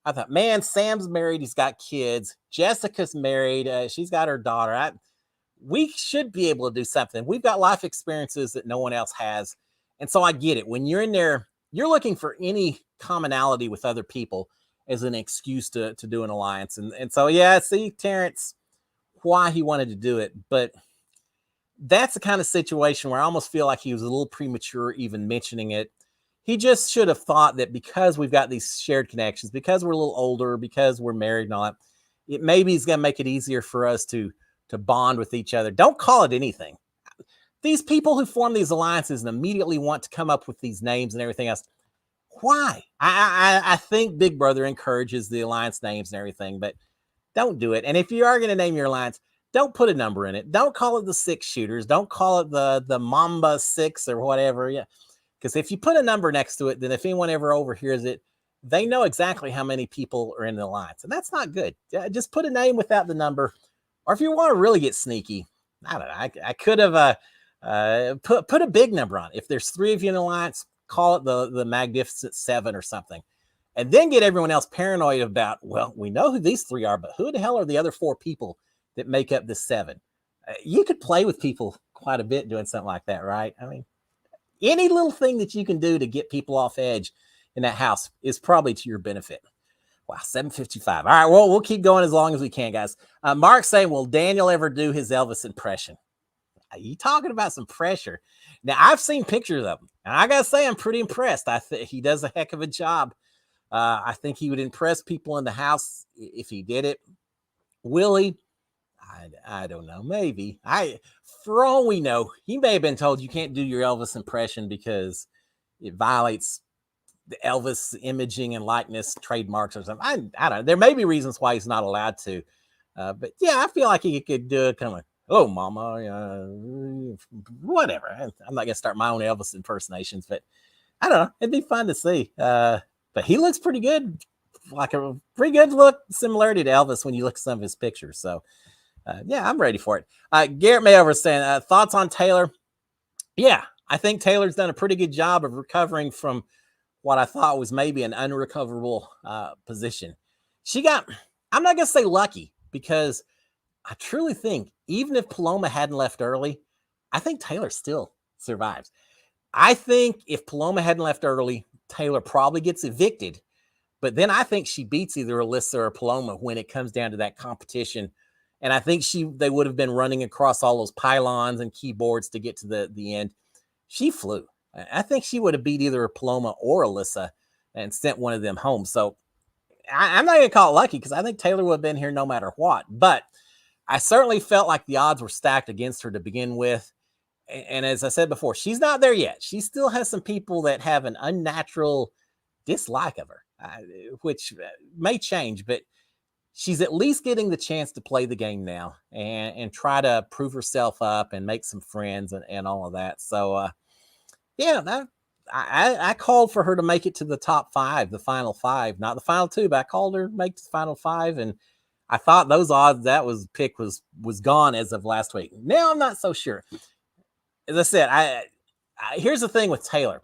I thought, man, Sam's married, he's got kids. Jessica's married, she's got her daughter. We should be able to do something. We've got life experiences that no one else has, and so I get it. When you're in there, you're looking for any commonality with other people as an excuse to do an alliance. And so, yeah, see, Terrance, why he wanted to do it. But that's the kind of situation where I almost feel like he was a little premature even mentioning it. He just should have thought that because we've got these shared connections, because we're a little older, because we're married and all that, it maybe is going to make it easier for us to bond with each other. Don't call it anything. These people who form these alliances and immediately want to come up with these names and everything else, why? I think Big Brother encourages the alliance names and everything, but don't do it. And if you are going to name your alliance, don't put a number in it. Don't call it the 6 shooters. Don't call it the Mamba 6 or whatever. Yeah, because if you put a number next to it, then if anyone ever overhears it, they know exactly how many people are in the alliance, and that's not good. Just put a name without the number. Or if you want to really get sneaky, I don't know. I could have put a big number on it. If there's 3 of you in the alliance, call it the Magnificent 7 or something. And then get everyone else paranoid about, well, we know who these 3 are, but who the hell are the other 4 people that make up the 7? You could play with people quite a bit doing something like that, right? I mean, any little thing that you can do to get people off edge in that house is probably to your benefit. Wow, 7:55. All right, well, we'll keep going as long as we can, guys. Mark's saying, will Daniel ever do his Elvis impression? Are you talking about some pressure? Now, I've seen pictures of him, and I got to say, I'm pretty impressed. I think he does a heck of a job. I think he would impress people in the house if he did it. Will he? I don't know. Maybe. For all we know, he may have been told you can't do your Elvis impression because it violates the Elvis imaging and likeness trademarks or something. I don't know. There may be reasons why he's not allowed to. But yeah, I feel like he could do it kind of like, oh, mama, whatever. I'm not going to start my own Elvis impersonations, but I don't know. It'd be fun to see. But he looks pretty good, like a pretty good look similarity to Elvis when you look at some of his pictures. So, yeah, I'm ready for it. Garrett Mayover saying, thoughts on Taylor? Yeah, I think Taylor's done a pretty good job of recovering from what I thought was maybe an unrecoverable position. I'm not going to say lucky, because I truly think even if Paloma hadn't left early, I think Taylor still survives. I think if Paloma hadn't left early, Taylor probably gets evicted. But then I think she beats either Alyssa or Paloma when it comes down to that competition. And I think they would have been running across all those pylons and keyboards to get to the end. She flew. I think she would have beat either Paloma or Alyssa and sent one of them home. So I'm not going to call it lucky, because I think Taylor would have been here no matter what. But I certainly felt like the odds were stacked against her to begin with. And as I said before, she's not there yet. She still has some people that have an unnatural dislike of her, which may change, but she's at least getting the chance to play the game now and try to prove herself up and make some friends and all of that. So, yeah, I called for her to make it to the top 5, the final 5, not the final 2, but I called her to make the final 5. And I thought those odds that was pick was gone as of last week. Now I'm not so sure. As I said, I here's the thing with Taylor.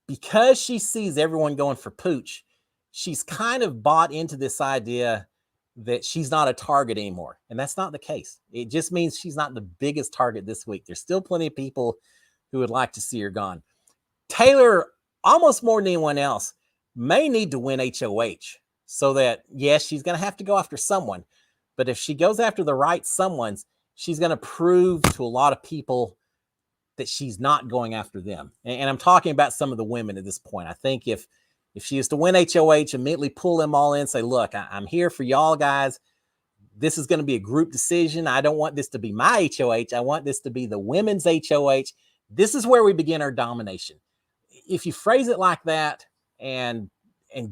Because she sees everyone going for Pooch, she's kind of bought into this idea that she's not a target anymore. And that's not the case. It just means she's not the biggest target this week. There's still plenty of people who would like to see her gone. Taylor, almost more than anyone else, may need to win HOH so that, yes, she's going to have to go after someone. But if she goes after the right someone's, she's going to prove to a lot of people that she's not going after them. And I'm talking about some of the women at this point. I think if she is to win HOH, immediately pull them all in, say, look, I'm here for y'all guys. This is going to be a group decision. I don't want this to be my HOH. I want this to be the women's HOH. This is where we begin our domination. If you phrase it like that and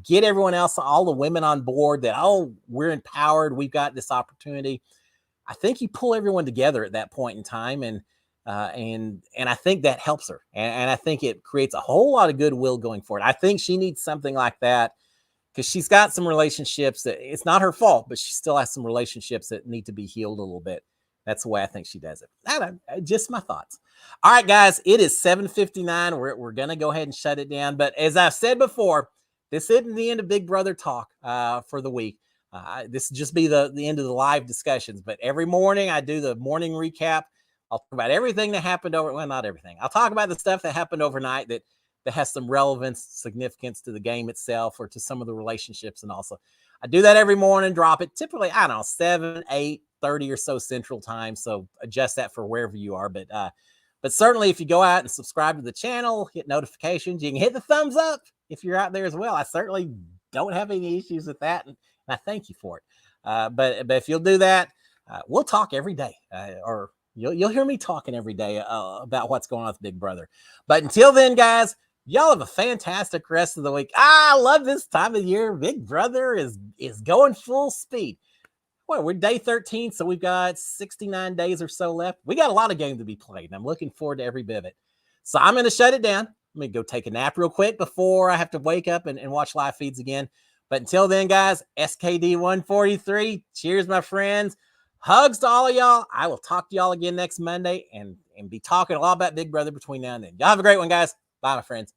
get everyone else, all the women on board that, oh, we're empowered, we've got this opportunity, I think you pull everyone together at that point in time, and I think that helps her, and I think it creates a whole lot of goodwill going forward. I think she needs something like that because she's got some relationships that it's not her fault, but she still has some relationships that need to be healed a little bit. That's the way I think she does it. Just my thoughts. All right, guys, it is 7:59. We're gonna go ahead and shut it down. But as I've said before, this isn't the end of Big Brother talk for the week. This will just be the end of the live discussions. But every morning I do the morning recap. I'll talk about everything that happened not everything. I'll talk about the stuff that happened overnight that has some relevance, significance to the game itself or to some of the relationships. And also I do that every morning, drop it typically, 7, 8, 30 or so Central Time. So adjust that for wherever you are. But certainly if you go out and subscribe to the channel, hit notifications, you can hit the thumbs up if you're out there as well. I certainly don't have any issues with that. And I thank you for it. But if you'll do that, we'll talk every day, or you'll hear me talking every day about what's going on with Big Brother. But until then, guys, y'all have a fantastic rest of the week. I love this time of year. Big Brother is going full speed. Well, we're day 13, so we've got 69 days or so left. We got a lot of games to be played, and I'm looking forward to every bit of it. So I'm going to shut it down. Let me go take a nap real quick before I have to wake up and watch live feeds again. But until then, guys, SKD143, cheers, my friends. Hugs to all of y'all. I will talk to y'all again next Monday and be talking a lot about Big Brother between now and then. Y'all have a great one, guys. Bye, my friends.